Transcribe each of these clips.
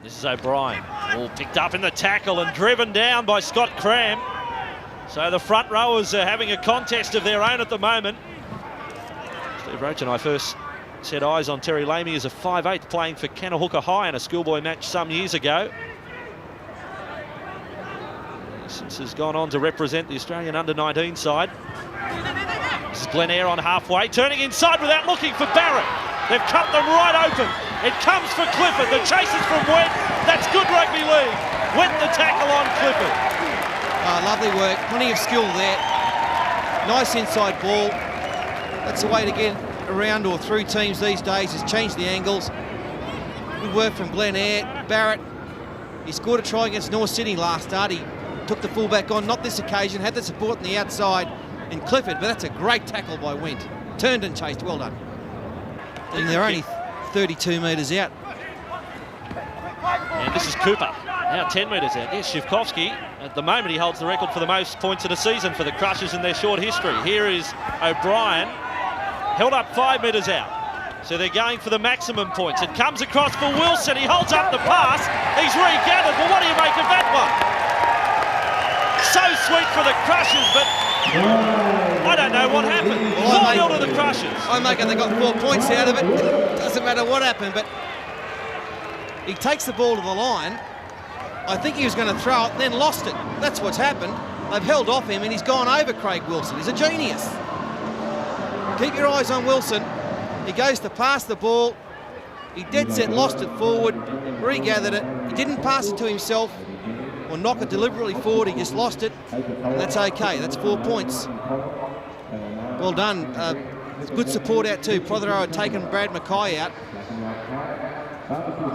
This is O'Brien, all picked up in the tackle and driven down by Scott Cram. So the front rowers are having a contest of their own at the moment. Steve Roach and I first set eyes on Terry Lamey as a 5'8", playing for Kanahooka High in a schoolboy match some years ago. Since has gone on to represent the Australian under-19 side. This is Glen Eyre on halfway, turning inside without looking for Barrett. They've cut them right open. It comes for Clifford. The chase is from Went. That's good rugby league. Went the tackle on Clifford. Lovely work. Plenty of skill there. Nice inside ball. That's the way to get around or through teams these days, is change the angles. Good work from Glen Eyre. Barrett, he scored a try against North Sydney last start. He took the fullback on, not this occasion, had the support on the outside in Clifford, but that's a great tackle by Went. Turned and chased, well done. And they're only 32 metres out. And this is Cooper, now 10 metres out. Yes, Shivkovsky, at the moment he holds the record for the most points in a season for the Crushers in their short history. Here is O'Brien, held up 5 metres out. So they're going for the maximum points. It comes across for Wilson, he holds up the pass, he's regathered, but what do you make of that one? So sweet for the Crushers, but I don't know what happened. 4-0 to the Crushers. I make it they got 4 points out of it. Doesn't matter what happened, but he takes the ball to the line. I think he was going to throw it, then lost it. That's what's happened. They've held off him, and he's gone over Craig Wilson. He's a genius. Keep your eyes on Wilson. He goes to pass the ball. He dead set lost it forward, regathered it. He didn't pass it to himself or knock it deliberately forward. He just lost it, and that's okay. That's 4 points. Well done. Good support out too. Prothero had taken Brad Mackay out.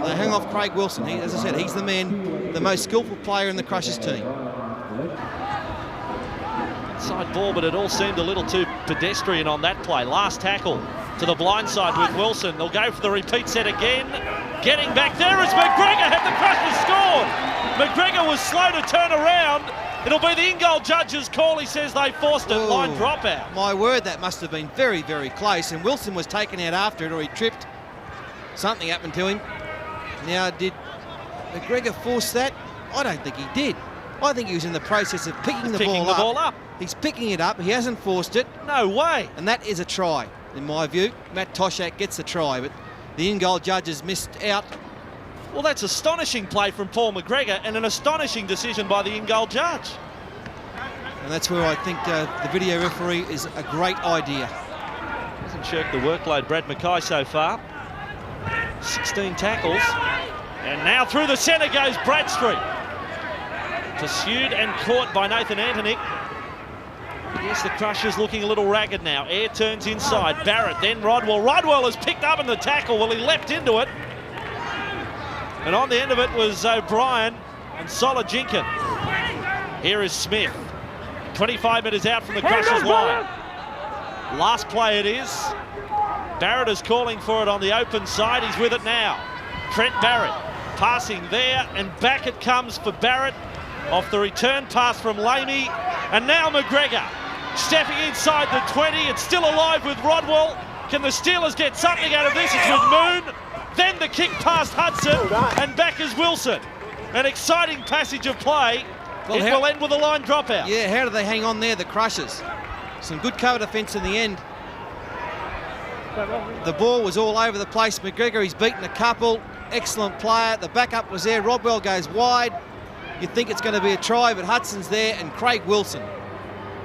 They hang off Craig Wilson. As I said, he's the man, the most skillful player in the Crushers team. Inside ball, but it all seemed a little too pedestrian on that play. Last tackle to the blind side with Wilson. They'll go for the repeat set again. Getting back there is McGregor. Have the Crushers scored? McGregor was slow to turn around. It'll be the in-goal judge's call. He says they forced it. Line drop out. My word, that must have been very, very close. And Wilson was taken out after it, or he tripped. Something happened to him. Now, did McGregor force that? I don't think he did. I think he was in the process of picking the ball up. He's picking it up. He hasn't forced it. No way. And that is a try, in my view. Matt Toshak gets the try, but the in-goal judges missed out. Well, that's astonishing play from Paul McGregor and an astonishing decision by the in-goal judge. And that's where I think the video referee is a great idea. Hasn't shirked the workload, Brad Mackay, so far. 16 tackles. And now through the centre goes Bradstreet. Pursued and caught by Nathan Antonick. Yes, the Crushers looking a little ragged now. Eyre turns inside. Barrett, then Rodwell. Rodwell is picked up in the tackle. Well, he leapt into it. And on the end of it was O'Brien and Solodjinkin. Here is Smith. 25 metres out from the Crushers line. Last play it is. Barrett is calling for it on the open side. He's with it now. Trent Barrett passing there, and back it comes for Barrett off the return pass from Lamey. And now McGregor stepping inside the 20. It's still alive with Rodwell. Can the Steelers get something out of this? It's with Moon. Then the kick past Hudson, and back is Wilson. An exciting passage of play. Well, it will end with a line dropout. Yeah, how do they hang on there, the Crushers? Some good cover defence in the end. The ball was all over the place. McGregor, he's beaten a couple. Excellent player. The backup was there. Rodwell goes wide. You'd think it's going to be a try, but Hudson's there, and Craig Wilson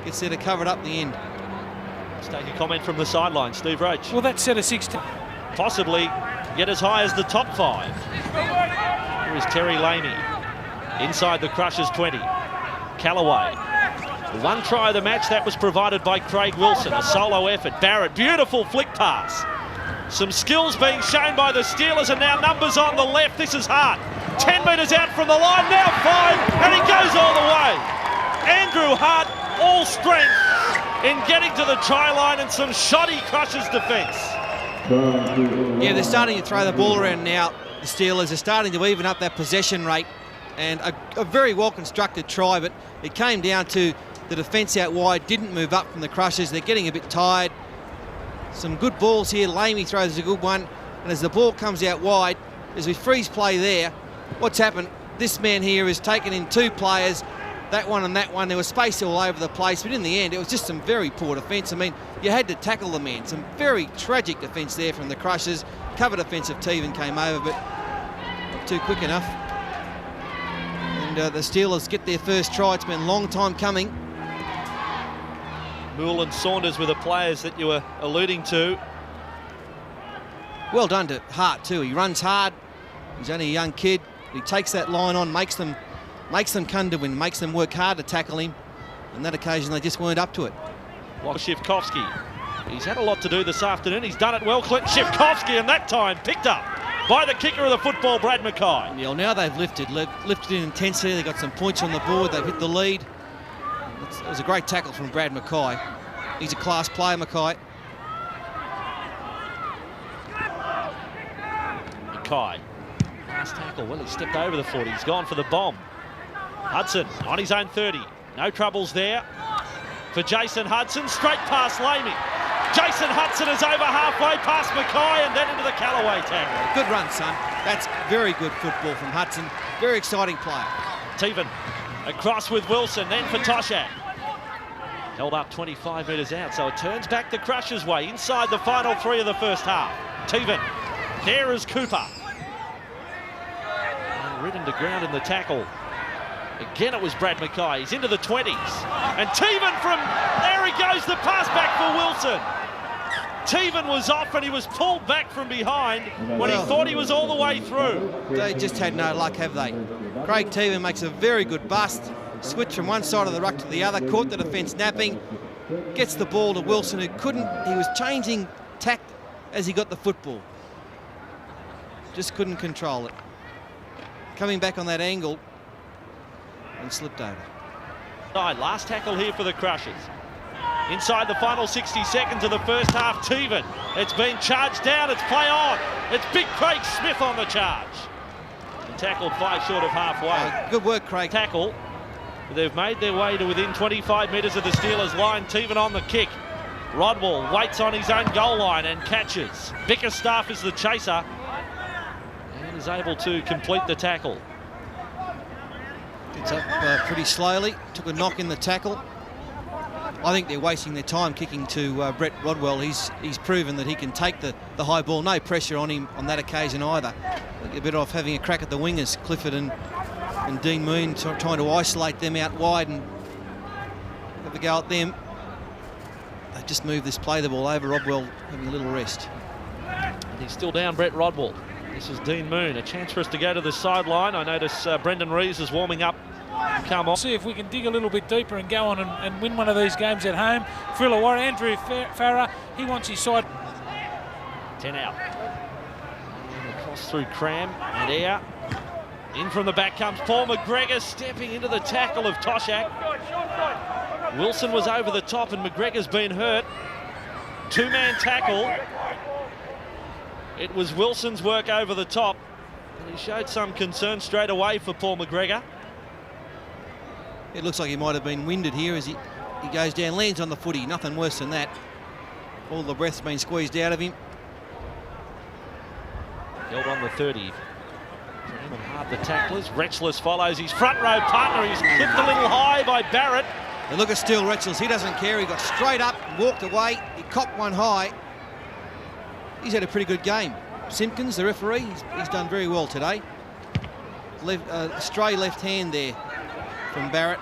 gets there to cover it up the end. Let's take a comment from the sideline. Steve Roach. Well, that set of 16. Possibly get as high as the top 5. Here is Terry Lamey inside the Crushers 20. Callaway. The one try of the match, that was provided by Craig Wilson. A solo effort. Barrett, beautiful flick pass. Some skills being shown by the Steelers, and now numbers on the left. This is Hart. 10 metres out from the line, now 5, and he goes all the way. Andrew Hart, all strength in getting to the try line, and some shoddy Crushers defence. Yeah, they're starting to throw the ball around now. The Steelers are starting to even up that possession rate, and a very well-constructed try, but it came down to the defence out wide, didn't move up from the Crushers. They're getting a bit tired. Some good balls here. Lamey throws a good one, and as the ball comes out wide, as we freeze play there, What's happened, this man here has taken in 2 players, that one and that one. There was space all over the place, but in the end, it was just some very poor defence. I mean, you had to tackle the man. Some very tragic defence there from the Crushers. Cover defence of Teven came over, but not too quick enough. And the Steelers get their first try. It's been a long time coming. Moole and Saunders were the players that you were alluding to. Well done to Hart too. He runs hard. He's only a young kid. He takes that line on, makes them come to win, makes them work hard to tackle him. On that occasion, they just weren't up to it. Shivkovsky. He's had a lot to do this afternoon. He's done it well. Clinton Shivkovsky, and that time picked up by the kicker of the football, Brad Mackay. Yeah, well, now they've lifted in intensity. They've got some points on the board. They've hit the lead. It was a great tackle from Brad Mackay. He's a class player, Mackay. Mackay. Last tackle. Well, he stepped over the 40. He's gone for the bomb. Hudson on his own 30. No troubles there for Jason Hudson. Straight past Lamey. Jason Hudson is over halfway past Mackay and then into the Callaway tackle. Good run, son. That's very good football from Hudson. Very exciting player. Teven across with Wilson, then for Toshak. Held up 25 metres out, so it turns back the Crushers' way inside the final 3 of the first half. Teven. There is Cooper. And ridden to ground in the tackle. Again, it was Brad Mackay. He's into the 20s. And Teven from... There he goes, the pass back for Wilson. Teven was off and he was pulled back from behind when he thought he was all the way through. They just had no luck, have they? Craig Teven makes a very good bust. Switch from one side of the ruck to the other. Caught the defence napping. Gets the ball to Wilson, who couldn't... He was changing tact as he got the football. Just couldn't control it. Coming back on that angle and slipped over. Last tackle here for the Crushers. Inside the final 60 seconds of the first half, Teven. It's been charged down, it's play on. It's big Craig Smith on the charge. And tackled 5 short of halfway. Good work, Craig. Tackle. They've made their way to within 25 metres of the Steelers' line. Teven on the kick. Rodwell waits on his own goal line and catches. Bickerstaff is the chaser and is able to complete the tackle. Gets up pretty slowly. Took a knock in the tackle. I think they're wasting their time kicking to Brett Rodwell. He's proven that he can take the high ball. No pressure on him on that occasion either. They're better off having a crack at the wingers, Clifford and Dean Moon, trying to isolate them out wide and have a go at them. They just moved this play the ball over. Rodwell having a little rest. And he's still down, Brett Rodwell. This is Dean Moon. A chance for us to go to the sideline. I notice Brendan Reeves is warming up. Come on. See if we can dig a little bit deeper and go on and win one of these games at home. For Illawarra, Andrew Farah, he wants his side. 10 out. And across through Cram and Air. In from the back comes Paul McGregor, stepping into the tackle of Toshak. Wilson was over the top and McGregor's been hurt. 2-man tackle. It was Wilson's work over the top. And he showed some concern straight away for Paul McGregor. It looks like he might have been winded here as he goes down, lands on the footy. Nothing worse than that. All the breath's been squeezed out of him. Held on the 30. Hard the tacklers. Retchless follows his front row partner. He's clipped a little high by Barrett. And look at Steele Retchless. He doesn't care. He got straight up, walked away. He copped one high. He's had a pretty good game. Simpkins, the referee, he's done very well today. Stray left hand there from Barrett.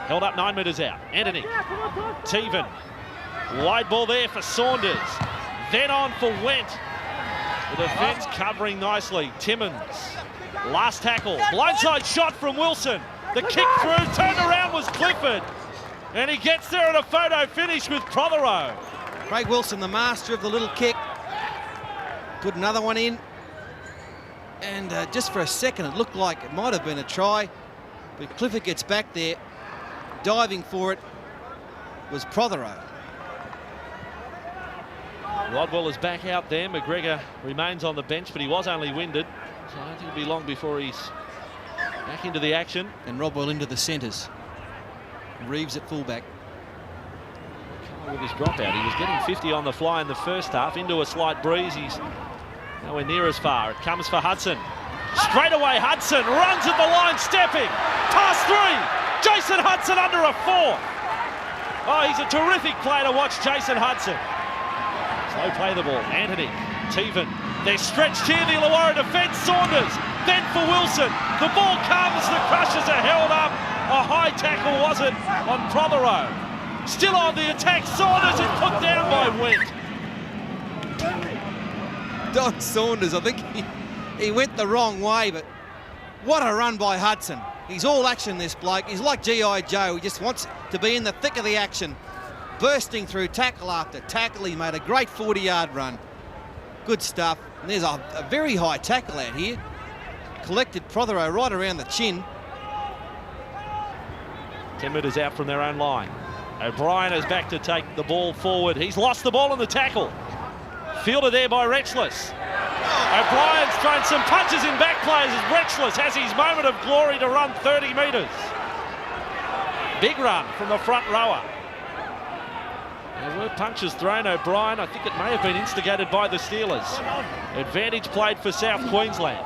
Held up 9 metres out. Anthony. Teven. Wide ball there for Saunders. Then on for Went. The defence covering nicely. Timmins. Last tackle. Blindside shot from Wilson. The kick through. Turned around was Clifford. And he gets there at a photo finish with Prothero. Craig Wilson, the master of the little kick. Put another one in. And just for a second, it looked like it might have been a try. But Clifford gets back there. Diving for it was Prothero. Rodwell is back out there. McGregor remains on the bench, but he was only winded. So I don't think it'll be long before he's back into the action. And Rodwell into the centres. Reeves at fullback. With his dropout, he was getting 50 on the fly in the first half. Into a slight breeze. He's nowhere near as far. It comes for Hudson. Straight away, Hudson runs at the line, stepping. Pass 3. Jason Hudson under a 4. Oh, he's a terrific player to watch, Jason Hudson. Slow play the ball. Anthony, Teven. They're stretched here, the Illawarra defence. Saunders, then for Wilson. The ball comes, the Crushers are held up. A high tackle, was it, on Prothero. Still on the attack, Saunders is put down by Went. Don Saunders, I think he went the wrong way, but what a run by Hudson. He's all action, this bloke. He's like G.I. Joe. He just wants to be in the thick of the action. Bursting through tackle after tackle. He made a great 40-yard run. Good stuff. And there's a very high tackle out here. Collected Prothero right around the chin. 10 metres out from their own line. O'Brien is back to take the ball forward. He's lost the ball in the tackle. Fielded there by Retchless. O'Brien's thrown some punches in back players as Retchless has his moment of glory to run 30 metres. Big run from the front rower. There were punches thrown, O'Brien. I think it may have been instigated by the Steelers. Advantage played for South Queensland.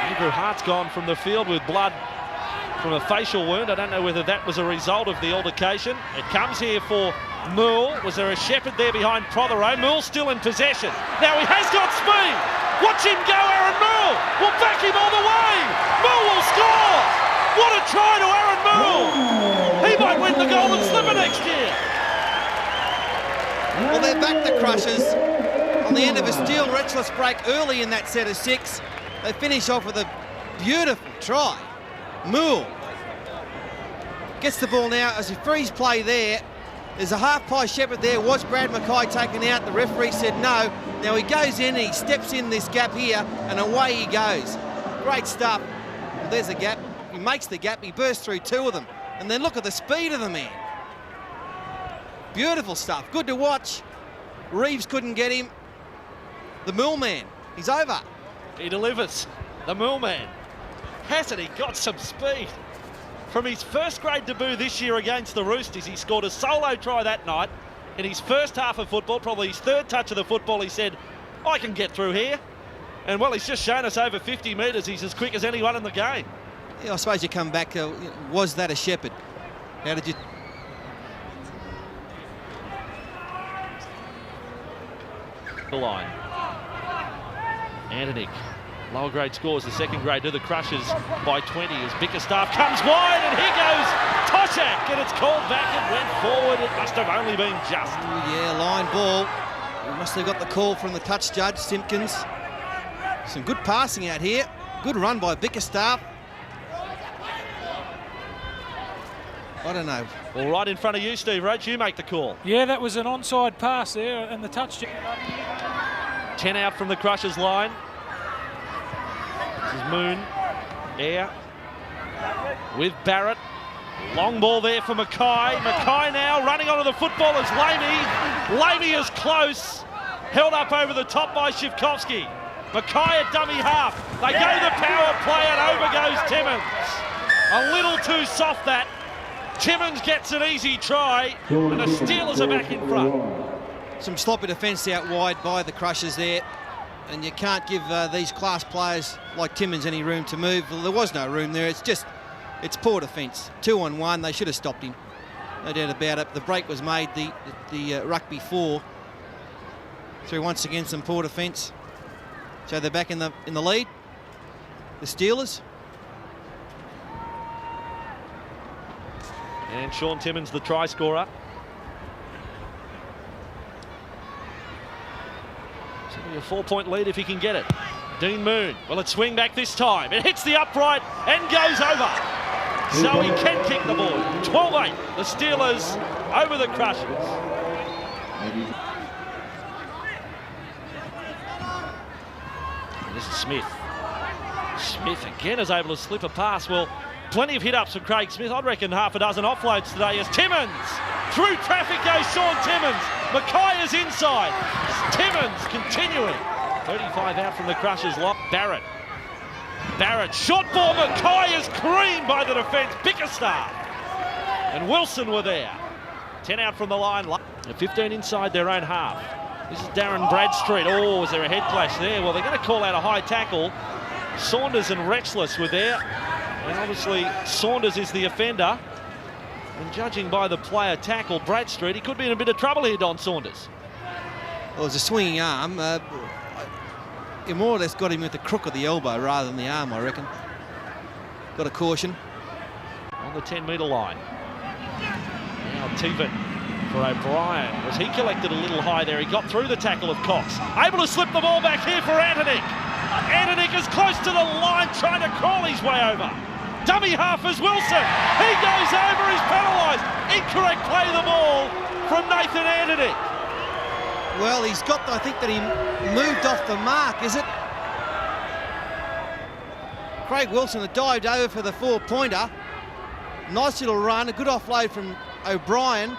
Andrew Hart's gone from the field with blood from a facial wound. I don't know whether that was a result of the altercation. It comes here for Moole. Was there a shepherd there behind Prothero? Moole still in possession. Now he has got speed. Watch him go, Aaron Moole. We'll back him all the way. Moole will score. What a try to Aaron Moole. He might win the Golden Slipper next year. Well, they're back the Crushers on the end of a steel Retchless break early in that set of 6. They finish off with a beautiful try. Moole gets the ball now as a freeze play there. There's a half-pie shepherd there. Was Brad Mackay taken out? The referee said no. Now he goes in, he steps in this gap here, and away he goes. Great stuff. Well, there's a gap. He makes the gap. He bursts through 2 of them. And then look at the speed of the man. Beautiful stuff. Good to watch. Reeves couldn't get him. The Moole man, he's over. He delivers. The Moole man. Hasn't he got some speed? From his first grade debut this year against the Roosters, he scored a solo try that night. In his first half of football, probably his 3rd touch of the football, he said, I can get through here. And well, he's just shown us over 50 metres. He's as quick as anyone in the game. Yeah, I suppose you come back, was that a shepherd? How did you... The line. Anthony. Lower grade scores the 2nd grade to the Crushers by 20 as Bickerstaff comes wide and here goes Toshak and it's called back and went forward. It must have only been just. Ooh, yeah, line ball. We must have got the call from the touch judge, Simpkins. Some good passing out here. Good run by Bickerstaff. I don't know. Well, right in front of you, Steve Roach, you make the call. Yeah, that was an onside pass there and the touch. 10 out from the Crushers line. This is Moon, Air, with Barrett. Long ball there for Mackay. Mackay now running onto the football as Lamey. Lamey is close. Held up over the top by Shivkovsky. Mackay at dummy half. They go to the power play and over goes Timmins. A little too soft that. Timmins gets an easy try and the Steelers are back in front. Some sloppy defence out wide by the Crushers there. And you can't give these class players like Timmins any room to move. Well, there was no room there. It's poor defence. 2-on-1. They should have stopped him. No doubt about it. The break was made. The rugby 4 through once again some poor defence. So they're back in the lead. The Steelers. And Sean Timmins, the try scorer. A 4-point lead if he can get it. Dean Moon, will it swing back this time? It hits the upright and goes over. So he can kick the ball. 12-8, the Steelers over the Crushers. And this is Smith. Smith again is able to slip a pass. Well, plenty of hit-ups for Craig Smith. I'd reckon half a dozen offloads today as Timmins. Through traffic goes Sean Timmins. Mackay is inside. Timmins continuing. 35 out from the Crushers lot. Barrett. Short ball. Mackay is creamed by the defence. Bickerstaff and Wilson were there. 10 out from the line. 15 inside their own half. This is Darren Bradstreet. Oh, was there a head clash there? Well, they're going to call out a high tackle. Saunders and Retchless were there. And obviously, Saunders is the offender. And judging by the player tackle, Bradstreet, he could be in a bit of trouble here, Don Saunders. Well, it was a swinging arm. He more or less got him with the crook of the elbow rather than the arm, I reckon. Got a caution. On the 10-metre line. Now Teven for O'Brien. Was he collected a little high there? He got through the tackle of Cox. Able to slip the ball back here for Antonick. Antonick is close to the line, trying to crawl his way over. Dummy half is Wilson. He goes over, he's penalised. Incorrect play of the ball from Nathan Antonick. Well, he's got, I think that he moved off the mark, is it? Craig Wilson had dived over for the 4-pointer. Nice little run, a good offload from O'Brien.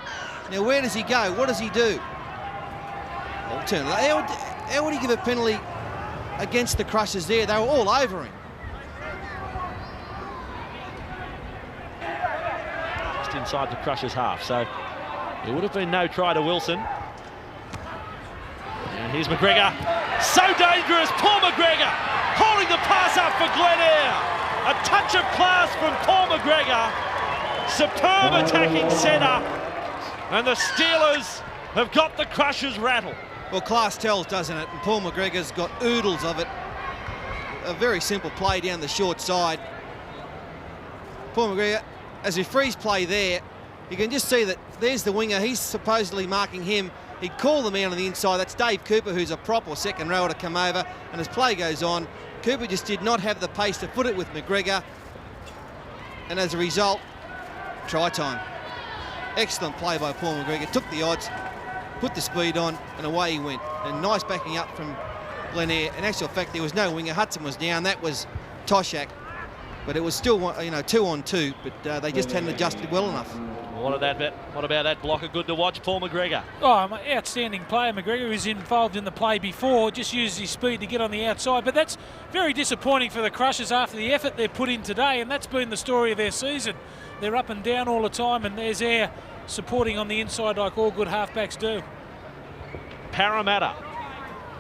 Now, where does he go? What does he do? How would he give a penalty against the Crushers there? They were all over him. Just inside the Crushers half, so it would have been no try to Wilson. And here's McGregor. So dangerous, Paul McGregor holding the pass up for Glen Eyre. A touch of class from Paul McGregor. Superb attacking centre. And the Steelers have got the Crushers rattled. Well, class tells, doesn't it? And Paul McGregor's got oodles of it. A very simple play down the short side. Paul McGregor, as he frees play there, you can just see that there's the winger. He's supposedly marking him. He'd call the man on the inside. That's Dave Cooper, who's a prop or second rower to come over. And as play goes on, Cooper just did not have the pace to put it with McGregor. And as a result, try time. Excellent play by Paul McGregor. Took the odds, put the speed on, and away he went. And nice backing up from Glen Eyre. In actual fact, there was no winger. Hudson was down. That was Toshak. But it was still, 2-on-2. But they just hadn't adjusted well enough. What about that blocker? Good to watch, Paul McGregor. Oh, outstanding player. McGregor was involved in the play before, just used his speed to get on the outside. But that's very disappointing for the Crushers after the effort they've put in today, and that's been the story of their season. They're up and down all the time, and there's Eyre supporting on the inside like all good halfbacks do. Parramatta.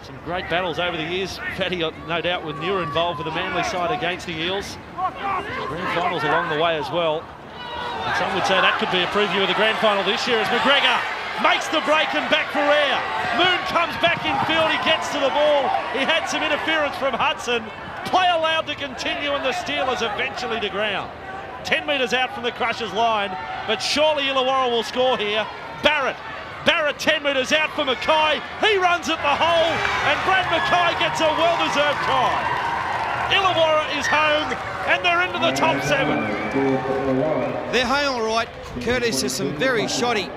Some great battles over the years. Fatty, no doubt, with Newer involved with the Manly side against the Eels. Grand finals along the way as well. And some would say that could be a preview of the grand final this year as McGregor makes the break and back for Eyre. Moon comes back in field, he gets to the ball. He had some interference from Hudson. Play allowed to continue and the Steelers eventually to ground. 10 metres out from the Crushers line, but surely Illawarra will score here. Barrett 10 metres out for Mackay. He runs at the hole and Brad Mackay gets a well-deserved try. Illawarra is home and they're into the top 7. They're home all right, courtesy of some very shoddy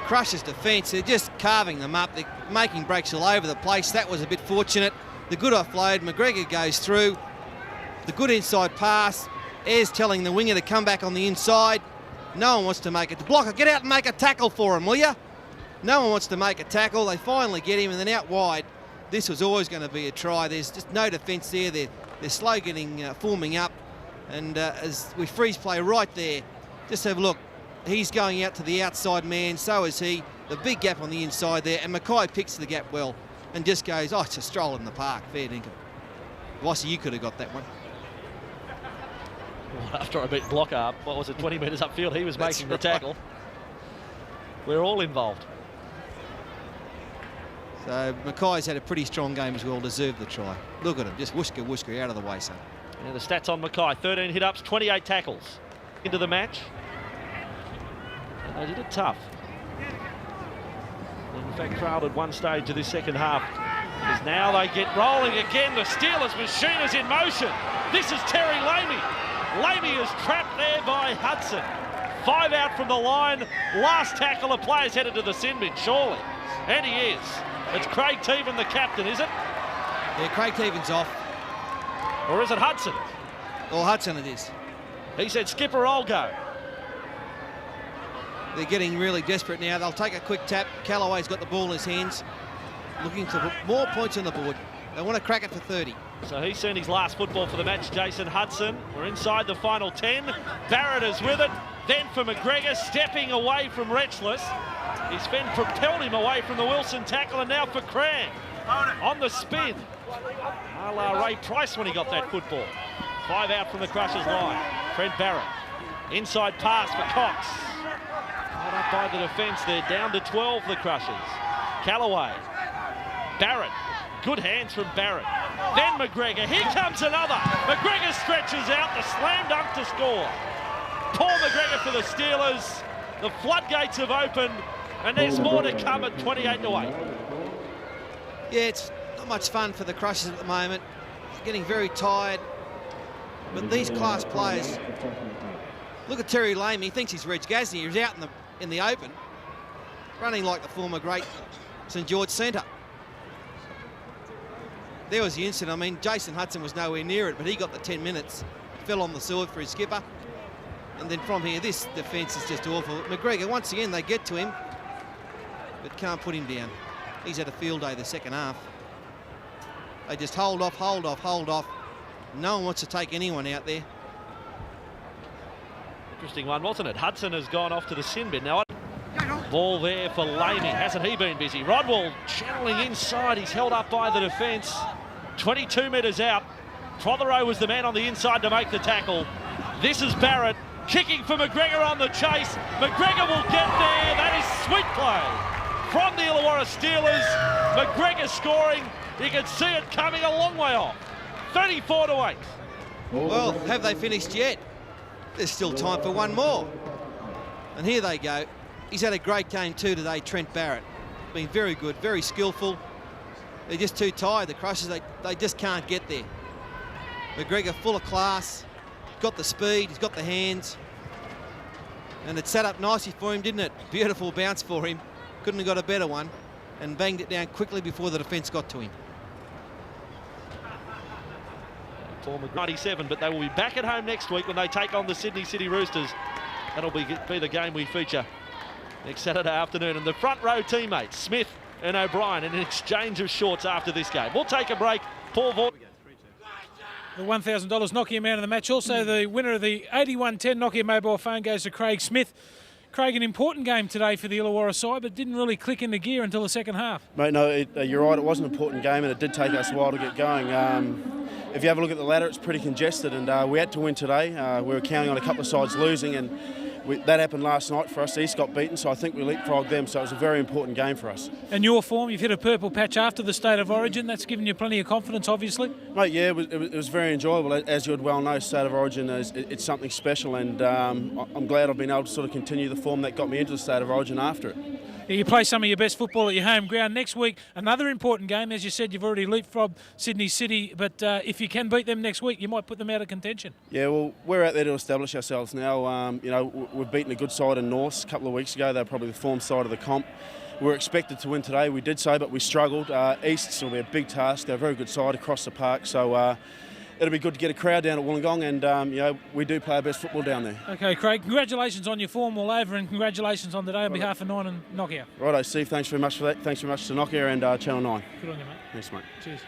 Crushers defence. They're just carving them up. They're making breaks all over the place. That was a bit fortunate. The good offload, McGregor goes through. The good inside pass. Ayres telling the winger to come back on the inside. No one wants to make it. The blocker, get out and make a tackle for him, will you? No one wants to make a tackle. They finally get him and then out wide. This was always going to be a try. There's just no defence there. They're slow getting, forming up. And as we freeze play right there, just have a look. He's going out to the outside man, so is he. The big gap on the inside there, and Mackay picks the gap well and just goes, oh, it's a stroll in the park. Fair dinkum. Vossy, you could have got that one. Well, after I beat Blocker up, 20 metres upfield, he was making the tackle. We're all involved. So Mackay's had a pretty strong game as well, deserved the try. Look at him, just whoosker out of the way, son. Yeah, the stats on Mackay, 13 hit-ups, 28 tackles into the match. And they did it tough. In fact, trailed at one stage of this second half. As now they get rolling again. The Steelers machine is in motion. This is Terry Lamey. Lamey is trapped there by Hudson. 5 out from the line. Last tackle, a player's headed to the sin bin, surely. And he is. It's Craig Teven, the captain, is it? Yeah, Craig Teven's off. Or is it Hudson? Or Hudson it is. He said, skipper, I'll go. They're getting really desperate now. They'll take a quick tap. Callaway's got the ball in his hands, looking to put more points on the board. They want to crack it for 30. So he's seen his last football for the match, Jason Hudson. We're inside the final 10. Barrett is with it. Then for McGregor, stepping away from Retchless. His Sven propelled him away from the Wilson tackle, and now for Cran on the spin. A la Ray Price when he got that football. 5 out from the Crushers line. Trent Barrett. Inside pass for Cox. Held up by the defence. They're down to 12, the Crushers. Callaway. Barrett. Good hands from Barrett. Then McGregor. Here comes another. McGregor stretches out the slam dunk to score. Paul McGregor for the Steelers. The floodgates have opened, and there's more to come at 28-8. Yeah, it's not much fun for the Crushers at the moment. They're getting very tired. But these class players, look at Terry Lame. He thinks he's Reg Gasnier. He's out in the open, running like the former great St George centre. There was the incident. I mean, Jason Hudson was nowhere near it, but he got the 10 minutes. Fell on the sword for his skipper. And then from here, this defence is just awful. McGregor, once again, they get to him, but can't put him down. He's had a field day the second half. They just hold off, hold off, hold off. No one wants to take anyone out there. Interesting one, wasn't it? Hudson has gone off to the sin bin. Now, ball there for Laney. Hasn't he been busy? Rodwell channeling inside. He's held up by the defence. 22 metres out. Prothero was the man on the inside to make the tackle. This is Barrett kicking for McGregor on the chase. McGregor will get there. That is sweet play from the Illawarra Steelers. McGregor scoring. You can see it coming a long way off. 34-8. Well, have they finished yet? There's still time for one more. And here they go. He's had a great game too today, Trent Barrett. Been very good, very skillful. They're just too tired, the Crushers. They just can't get there. McGregor full of class. Got the speed, he's got the hands. And it set up nicely for him, didn't it? Beautiful bounce for him. Couldn't have got a better one. And banged it down quickly before the defence got to him. 97, but they will be back at home next week when they take on the Sydney City Roosters. That'll be the game we feature next Saturday afternoon. And the front row teammates, Smith and O'Brien, in an exchange of shorts after this game. We'll take a break. Paul Vaughan. The $1,000 Nokia Man of the match. Also, the winner of the 8110 Nokia mobile phone goes to Craig Smith. Craig, an important game today for the Illawarra side, but didn't really click into gear until the second half. Mate, no, you're right. It was an important game, and it did take us a while to get going. If you have a look at the ladder, it's pretty congested, and we had to win today. We were counting on a couple of sides losing, and that happened last night for us. East got beaten, so I think we leapfrogged them, so it was a very important game for us. And your form, you've hit a purple patch after the State of Origin. That's given you plenty of confidence, obviously. Mate, yeah, it was very enjoyable. As you would well know, State of Origin, it's something special, and I'm glad I've been able to sort of continue the form that got me into the State of Origin after it. You play some of your best football at your home ground. Next week, another important game. As you said, you've already leapfrogged Sydney City, but if you can beat them next week, you might put them out of contention. Yeah, well, we're out there to establish ourselves now. You know, we've beaten a good side in Norths a couple of weeks ago. They're probably the form side of the comp. We were expected to win today. We did so, but we struggled. East will be a big task. They're a very good side across the park, so it'll be good to get a crowd down at Wollongong, and you know, we do play our best football down there. Okay, Craig, congratulations on your form all over, and congratulations on today on behalf of Nine and Nokia. Righto, Steve, thanks very much for that. Thanks very much to Nokia and Channel 9. Good on you, mate. Thanks, mate. Cheers.